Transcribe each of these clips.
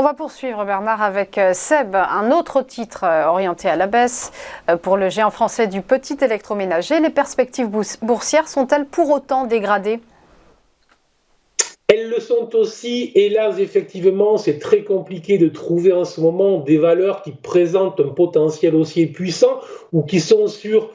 va poursuivre, Bernard, avec Seb, un autre titre orienté à la baisse pour le géant français du petit électroménager. Les perspectives boursières sont-elles pour autant dégradées? Elles le sont aussi, hélas, effectivement, c'est très compliqué de trouver en ce moment des valeurs qui présentent un potentiel haussier puissant ou qui sont sur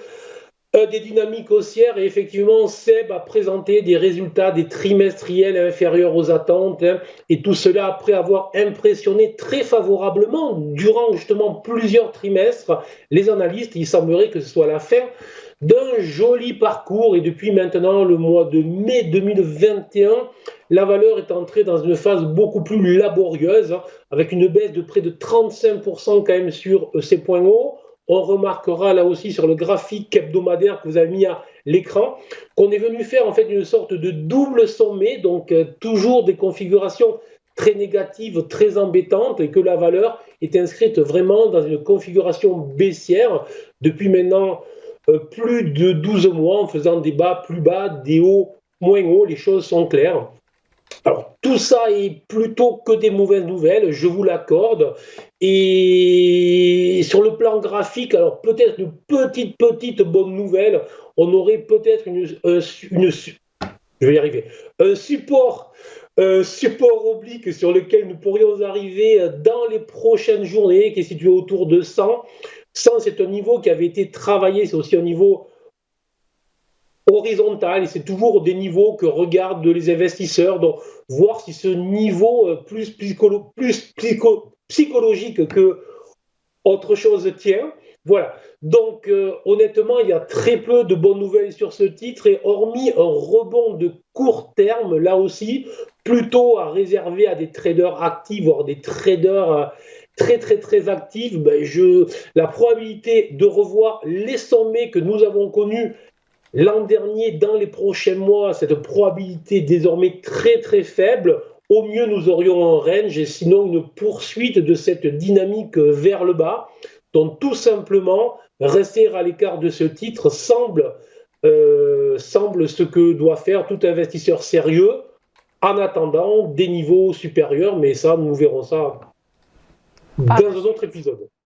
des dynamiques haussières. Et effectivement, Seb a présenté des résultats des trimestriels inférieurs aux attentes, hein, et tout cela après avoir impressionné très favorablement durant justement plusieurs trimestres les analystes. Il semblerait que ce soit la fin d'un joli parcours, et depuis maintenant le mois de mai 2021, la valeur est entrée dans une phase beaucoup plus laborieuse, hein, avec une baisse de près de 35% quand même sur ces points hauts. On remarquera là aussi sur le graphique hebdomadaire que vous avez mis à l'écran qu'on est venu faire en fait une sorte de double sommet, donc toujours des configurations très négatives, très embêtantes, et que la valeur est inscrite vraiment dans une configuration baissière depuis maintenant plus de 12 mois, en faisant des bas plus bas, des hauts moins hauts. Les choses sont claires. Alors, tout ça est plutôt que des mauvaises nouvelles, je vous l'accorde. Et sur le plan graphique, alors peut-être une petite bonne nouvelle, on aurait peut-être je vais y arriver, un support oblique sur lequel nous pourrions arriver dans les prochaines journées, qui est situé autour de 100. 100, c'est un niveau qui avait été travaillé, c'est aussi un niveau horizontal, et c'est toujours des niveaux que regardent les investisseurs. Donc, voir si ce niveau psychologique que autre chose tient. Voilà. Donc, honnêtement, il y a très peu de bonnes nouvelles sur ce titre, et hormis un rebond de court terme, là aussi, plutôt à réserver à des traders actifs, voire des traders très actifs, la probabilité de revoir les sommets que nous avons connus l'an dernier dans les prochains mois, cette probabilité désormais très faible. Au mieux, nous aurions un range, et sinon une poursuite de cette dynamique vers le bas. Donc tout simplement, rester à l'écart de ce titre semble ce que doit faire tout investisseur sérieux, en attendant des niveaux supérieurs. Mais ça, nous verrons ça dans un autre épisode.